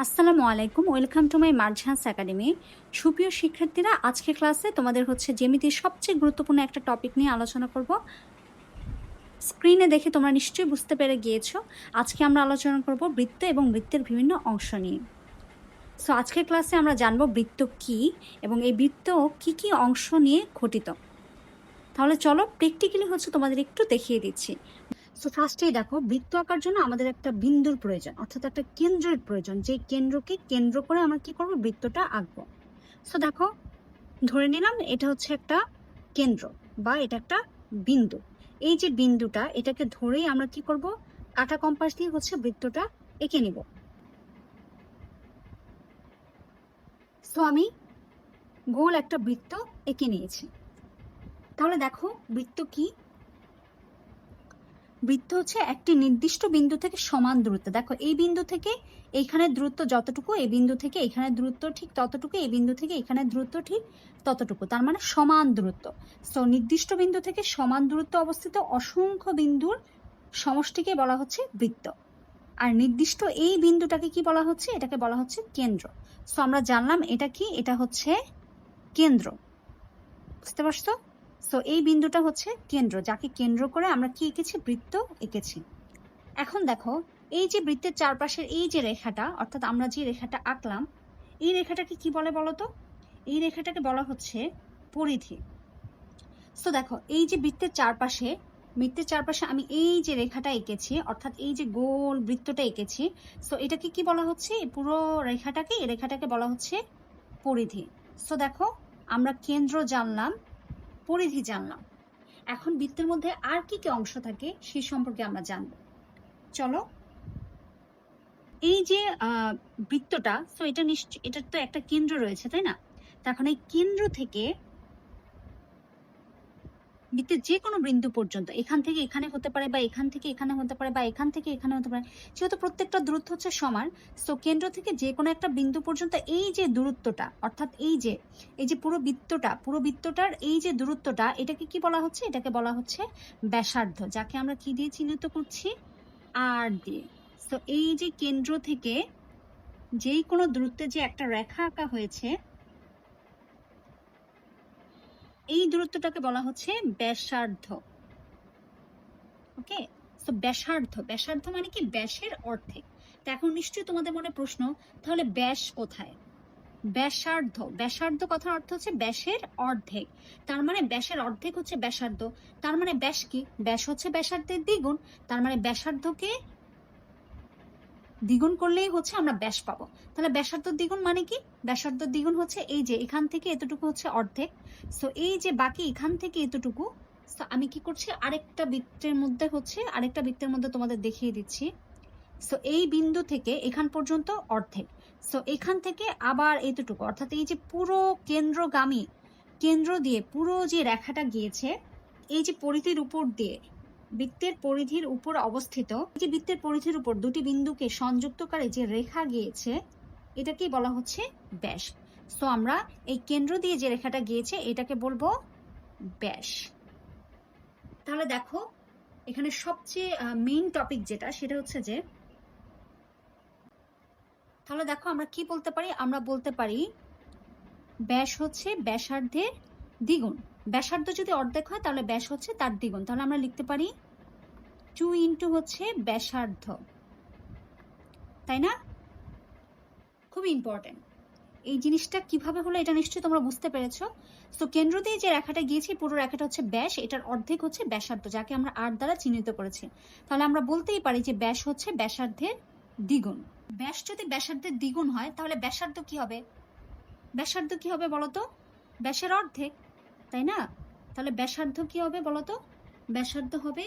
আসসালামু আলাইকুম, welcome to my মার্ঝান্স academy. সুপ্রিয় শিক্ষার্থীরা, আজকে ক্লাসে তোমাদের জ্যামিতির সবচেয়ে গুরুত্বপূর্ণ একটা টপিক নিয়ে আলোচনা করব। স্ক্রিনে দেখে তোমরা নিশ্চয়ই বুঝতে পেরে গিয়েছো। আজকে আমরা আলোচনা করব বৃত্ত এবং বৃত্তের বিভিন্ন অংশ নিয়ে। সো আজকের ক্লাসে আমরা জানবো বৃত্ত কি এবং এই বৃত্ত কি কি অংশ নিয়ে গঠিত। তাহলে চলো প্র্যাকটিক্যালি তোমাদের একটু দেখিয়ে দিচ্ছি। সো ফার্স্টেই দেখো, বৃত্ত আঁকার জন্য আমাদের একটা বিন্দুর প্রয়োজন, অর্থাৎ একটা কেন্দ্রের প্রয়োজন। যে কেন্দ্রকে কেন্দ্র করে আমরা কি করব, বৃত্তটা আঁকবো। সো দেখো, ধরে নিলাম এটা হচ্ছে একটা কেন্দ্র বা এটা একটা বিন্দু। এই যে বিন্দুটা, এটাকে ধরেই আমরা কি করব, কাঁটা কম্পাস দিয়ে বৃত্তটা এঁকে নিব। সো আমি গোল একটা বৃত্ত এঁকে নিয়েছি। তাহলে দেখো, বৃত্ত কি? বৃত্ত হচ্ছে একটি নির্দিষ্ট বিন্দু থেকে সমান দূরত্ব। দেখো, এই বিন্দু থেকে এইখানে দূরত্ব যতটুকু, এই বিন্দু থেকে এখানে দূরত্ব ঠিক ততটুকু, এই বিন্দু থেকে এখানে দূরত্ব ঠিক ততটুকু, তার মানে সমান দূরত্ব। সো নির্দিষ্ট বিন্দু থেকে সমান দূরত্ব অবস্থিত অসংখ্য বিন্দুর সমষ্টিকে বলা হচ্ছে বৃত্ত। আর নির্দিষ্ট এই বিন্দুটাকে কি বলা হচ্ছে? এটাকে বলা হচ্ছে কেন্দ্র। সো আমরা জানলাম এটা কি, এটা হচ্ছে কেন্দ্র। বুঝতে পারছো? সো এই বিন্দুটা হচ্ছে কেন্দ্র, যাকে কেন্দ্র করে আমরা কি এঁকেছি, বৃত্ত এঁকেছি। এখন দেখো, এই যে বৃত্তের চারপাশের এই যে রেখাটা, অর্থাৎ আমরা যে রেখাটা আঁকলাম, এই রেখাটাকে কি বলে বলতো? এই রেখাটাকে বলা হচ্ছে পরিধি। সো দেখো, এই যে বৃত্তের চারপাশে আমি এই যে রেখাটা এঁকেছি, অর্থাৎ এই যে গোল বৃত্তটা এঁকেছি, সো এটাকে কি বলা হচ্ছে? পুরো রেখাটাকে, এই রেখাটাকে বলা হচ্ছে পরিধি। সো দেখো, আমরা কেন্দ্র জানলাম, পরিধি জানলাম। এখন বৃত্তের মধ্যে আর কি কি অংশ থাকে সে সম্পর্কে আমরা জানবো। চলো, এই যে বৃত্তটা, তো এটা এটার তো একটা কেন্দ্র রয়েছে, তাই না? এখন এই কেন্দ্র থেকে বৃত্তের যে কোনো বিন্দু পর্যন্ত, এখান থেকে এখানে হতে পারে, বা এখান থেকে এখানে হতে পারে, বা এখান থেকে এখানে হতে পারে, যেহেতু প্রত্যেকটা দূরত্ব হচ্ছে সমান, তো কেন্দ্র থেকে যে কোনো একটা বিন্দু পর্যন্ত এই যে দূরত্বটা, অর্থাৎ এই যে পুরো বৃত্তটার এই যে দূরত্বটা, এটাকে কি বলা হচ্ছে? এটাকে বলা হচ্ছে ব্যাসার্ধ, যাকে আমরা কি দিয়ে চিহ্নিত করছি? আর দিয়ে। তো এই যে কেন্দ্র থেকে যেই কোনো দূরত্বে যে একটা রেখা আঁকা হয়েছে, এই দূরত্বটাকে বলা হচ্ছে ব্যাসার্ধ। ওকে, তো ব্যাসার্ধ মানে কি? ব্যাসের অর্ধেক। তো এখন নিশ্চয়ই তোমাদের মনে প্রশ্ন, তাহলে ব্যাস কোথায়? ব্যাসার্ধ কথার অর্থ হচ্ছে ব্যাসের অর্ধেক। তার মানে ব্যাসের অর্ধেক হচ্ছে ব্যাসার্ধ। তার মানে ব্যাস কি? ব্যাস হচ্ছে ব্যাসার্ধের দ্বিগুণ। তার মানে ব্যাসার্ধকে দ্বিগুণ করলেই আমরা ব্যাস পাবো। তাহলে ব্যাসার্ধ দ্বিগুণ মানে কি? ব্যাসার্ধ দ্বিগুণ হচ্ছে এই যে এখান থেকে এতটুকু হচ্ছে অর্ধেক। সো এই যে বাকি এখান থেকে এতটুকু, সো আমি কি করছি, আরেকটা বৃত্তের মধ্যে তোমাদের দেখিয়ে দিচ্ছি। সো এই বিন্দু থেকে এখান পর্যন্ত অর্ধেক। সো এখান থেকে আবার এতটুকু, অর্থাৎ এই যে পুরো কেন্দ্র দিয়ে পুরো যে রেখাটা গিয়েছে, এই যে পরিধির উপর দিয়ে, বৃত্তের পরিধির উপর অবস্থিত, যে বৃত্তের পরিধির উপর দুটি বিন্দুকে সংযুক্তকারী যে রেখা গিয়েছে, এটাকেই বলা হচ্ছে ব্যাস। সো আমরা এই কেন্দ্র দিয়ে যে রেখাটা গিয়েছে এটাকে বলবো ব্যাস। তাহলে দেখো, এখানে সবচেয়ে মেইন টপিক যেটা, সেটা হচ্ছে যে, তাহলে দেখো আমরা কি বলতে পারি? আমরা বলতে পারি ব্যাস হচ্ছে ব্যাসার্ধের দ্বিগুণ। ব্যাসার্ধ যদি অর্ধেক হয় তাহলে ব্যাস হচ্ছে তার দ্বিগুণ। তাহলে আমরা লিখতে পারি 2 ইন্টু হচ্ছে ব্যাসার্ধ, তাই না? খুবই ইম্পর্টেন্ট। এই জিনিসটা কিভাবে হলো এটা নিশ্চয়ই তোমরা বুঝতে পেরেছো। তো কেন্দ্র দিয়ে যে রেখাটা গিয়েছি, পুরো রেখাটা হচ্ছে ব্যাস, এটার অর্ধেক হচ্ছে ব্যাসার্ধ, যাকে আমরা আর দ্বারা চিহ্নিত করেছি। তাহলে আমরা বলতেই পারি যে ব্যাস হচ্ছে ব্যাসার্ধের দ্বিগুণ। ব্যাস যদি ব্যাসার্ধের দ্বিগুণ হয় তাহলে ব্যাসার্ধ কি হবে? ব্যাসার্ধ কি হবে বলতো? ব্যাসের অর্ধেক, তাই না? তাহলে ব্যাসার্ধ কি হবে বলতো? ব্যাসার্ধ হবে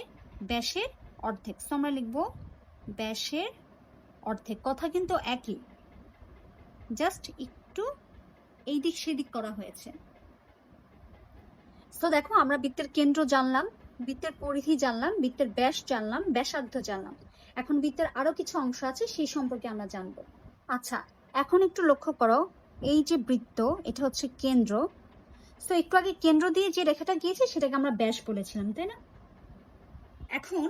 ব্যাসের অর্ধেক। তো আমরা লিখবো ব্যাসের অর্ধেক। কথা কিন্তু একই, জাস্ট একটু এই দিক সেদিক করা হয়েছে। তো দেখো, আমরা বৃত্তের কেন্দ্র জানলাম, বৃত্তের পরিধি জানলাম, বৃত্তের ব্যাস জানলাম, ব্যাসার্ধ জানলাম। এখন বৃত্তের আরো কিছু অংশ আছে, সেই সম্পর্কে আমরা জানবো। আচ্ছা, এখন একটু লক্ষ্য করো, এই যে বৃত্ত, এটা হচ্ছে কেন্দ্র। তো একটু আগে কেন্দ্র দিয়ে যে রেখাটা গিয়েছে সেটাকে আমরা ব্যাস বলেছিলাম, তাই না? এখন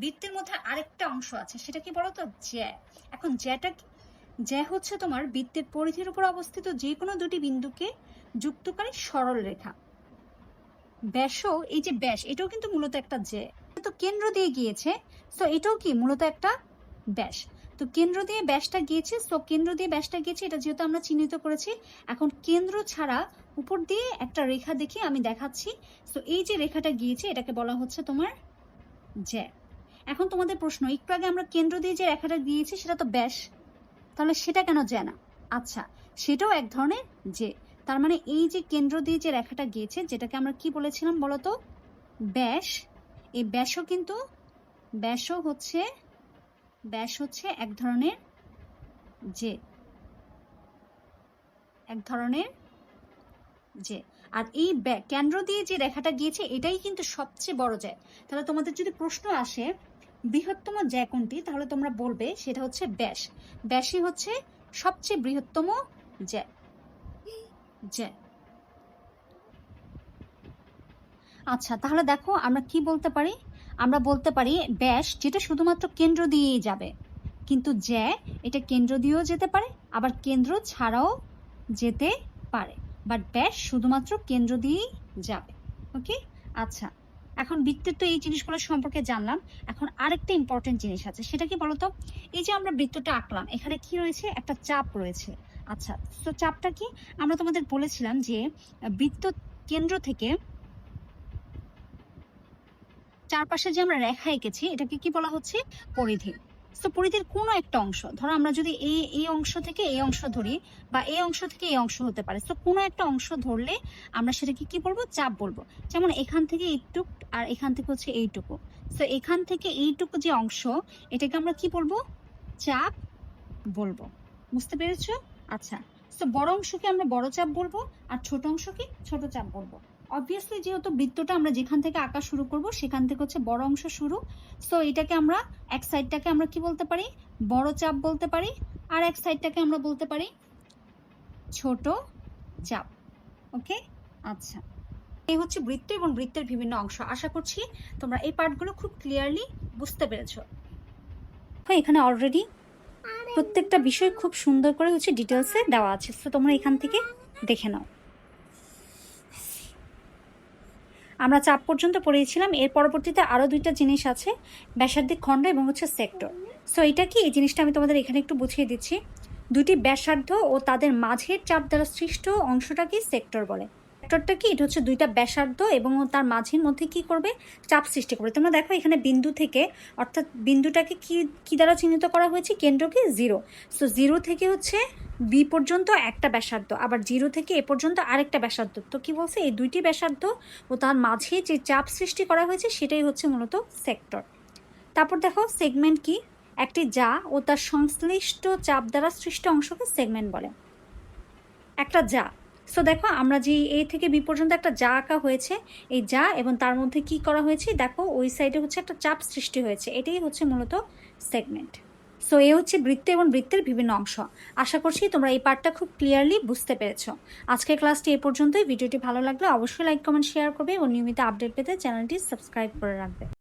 বৃত্তের মধ্যে আরেকটা অংশ আছে, সেটা কি বলতো? জ্যা। এখন জ্যাটা কি? জ্যা হচ্ছে তোমার বৃত্তের পরিধির উপর অবস্থিত যে কোনো দুটি বিন্দুকে যুক্তকারী সরল রেখা। ব্যাসও, এই যে ব্যাস, এটাও কিন্তু মূলত একটা জ্যা, তো কেন্দ্র দিয়ে গিয়েছে, সো এটাও কি মূলত একটা ব্যাস। তো কেন্দ্র দিয়ে ব্যাসটা গিয়েছে, সো কেন্দ্র দিয়ে ব্যাসটা গিয়েছে, এটা যেহেতু আমরা চিহ্নিত করেছি, এখন কেন্দ্র ছাড়া উপর দিয়ে একটা রেখা দেখে আমি দেখাচ্ছি। সো এই যে রেখাটা গিয়েছে এটাকে বলা হচ্ছে তোমার জ্যা। এখন তোমাদের প্রশ্ন, একটু আগে আমরা কেন্দ্র দিয়ে যে রেখাটা দিয়েছি সেটা তো ব্যাস, তাহলে সেটা কেন জ্যা না? আচ্ছা, সেটাও এক ধরনের যে, তার মানে এই যে কেন্দ্র দিয়ে যে রেখাটা গিয়েছে, যেটাকে আমরা কি বলেছিলাম বলতো, ব্যাস, এই ব্যাসও কিন্তু ব্যাস হচ্ছে এক ধরনের যে, এক ধরনের যে। আর এই কেন্দ্র দিয়ে যে রেখাটা গিয়েছে এটাই কিন্তু সবচেয়ে বড় জ্যা। তাহলে তোমাদের যদি প্রশ্ন আসে বৃহত্তম জ্যা কোনটি, তাহলে তোমরা বলবে সেটা হচ্ছে ব্যাস। ব্যাসই হচ্ছে সবচেয়ে বৃহত্তম জ্যা। জ্যা। আচ্ছা, তাহলে দেখো আমরা কি বলতে পারি, আমরা বলতে পারি ব্যাস যেটা শুধুমাত্র কেন্দ্র দিয়েই যাবে, কিন্তু জ্যা এটা কেন্দ্র দিয়েও যেতে পারে আবার কেন্দ্র ছাড়াও যেতে পারে, বাট ব্যাস শুধুমাত্র কেন্দ্র দিয়েই যাবে। ওকে, আচ্ছা, এখন বৃত্তের তো এই জিনিসগুলো সম্পর্কে জানলাম। এখন আরেকটা ইম্পর্টেন্ট জিনিস আছে, সেটা কি বলতো, এই যে আমরা বৃত্তটা আঁকলাম, এখানে কি রয়েছে, একটা চাপ রয়েছে। আচ্ছা, তো চাপটা কি, আমরা তোমাদের বলেছিলাম যে বৃত্ত কেন্দ্র থেকে চারপাশে যে আমরা রেখা এঁকেছি এটাকে কি বলা হচ্ছে, পরিধি। তো পরিধির কোনো একটা অংশ, ধরো আমরা যদি এই অংশ থেকে এই অংশ ধরি, বা এই অংশ থেকে এই অংশ হতে পারে, তো কোনো একটা অংশ ধরলে আমরা সেটাকে কি বলবো, চাপ বলবো। যেমন এখান থেকে এইটুক আর এখান থেকে হচ্ছে এইটুকু, তো এখান থেকে এইটুকু যে অংশ, এটাকে আমরা কি বলবো, চাপ বলবো। বুঝতে পেরেছো? আচ্ছা, তো বড় অংশকে আমরা বড় চাপ বলবো আর ছোট অংশকে ছোট চাপ বলবো। অবভিয়াসলি যেহেতু বৃত্তটা আমরা যেখান থেকে আঁকা শুরু করব সেখান থেকে হচ্ছে বড় অংশ শুরু, সো এটাকে আমরা এক সাইডটাকে আমরা কি বলতে পারি, বড় চাপ বলতে পারি, আর এক সাইডটাকে আমরা বলতে পারি ছোট চাপ। ওকে, আচ্ছা, এই হচ্ছে বৃত্ত এবং বৃত্তের বিভিন্ন অংশ। আশা করছি তোমরা এই পার্টগুলো খুব ক্লিয়ারলি বুঝতে পেরেছো। এখানে অলরেডি প্রত্যেকটা বিষয় খুব সুন্দর করে হচ্ছে ডিটেলসে দেওয়া আছে, তো তোমরা এখান থেকে দেখে নাও। আমরা চাপ পর্যন্ত পড়িয়েছিলাম, এর পরবর্তীতে আরও দুইটা জিনিস আছে, ব্যাসার্ধিক খণ্ড এবং হচ্ছে সেক্টর। সো এটা কি, এই জিনিসটা আমি তোমাদের এখানে একটু বুঝিয়ে দিচ্ছি। দুটি ব্যাসার্ধ ও তাদের মাঝের চাপ দ্বারা সৃষ্ট অংশটাকে সেক্টর বলে। সেক্টরটা কি, এটা হচ্ছে দুইটা ব্যাসার্ধ এবং তার মাঝের মধ্যে কি করবে, চাপ সৃষ্টি করবে। তোমরা দেখো এখানে বিন্দু থেকে, অর্থাৎ বিন্দুটাকে কি দ্বারা চিহ্নিত করা হয়েছে, কেন্দ্রকে জিরো। সো জিরো থেকে হচ্ছে বি পর্যন্ত একটা ব্যাসার্ধ, আবার জিরো থেকে এ পর্যন্ত আরেকটা ব্যাসার্ধ। তো কি বলছে, এই দুইটি ব্যাসার্ধ ও তার মাঝে যে চাপ সৃষ্টি করা হয়েছে সেটাই হচ্ছে মূলত সেক্টর। তারপর দেখো সেগমেন্ট কি, একটি যা ও তার সংশ্লিষ্ট চাপ দ্বারা সৃষ্ট অংশকে সেগমেন্ট বলে। একটা যা, সো দেখো আমরা যে এ থেকে বি পর্যন্ত একটা যা আঁকা হয়েছে, এই যা এবং তার মধ্যে কি করা হয়েছে, দেখো ওই সাইডে হচ্ছে একটা চাপ সৃষ্টি হয়েছে, এটাই হচ্ছে মূলত সেগমেন্ট। সো এ হচ্ছে বৃত্ত এবং বৃত্তের বিভিন্ন অংশ। আশা করছি তোমরা এই পার্টটা খুব ক্লিয়ারলি বুঝতে পেরেছো। আজকের ক্লাসটি এই পর্যন্তই। ভিডিওটি ভালো লাগলে অবশ্যই লাইক, কমেন্ট, শেয়ার করবে এবং নিয়মিত আপডেট পেতে চ্যানেলটি সাবস্ক্রাইব করে রাখবে।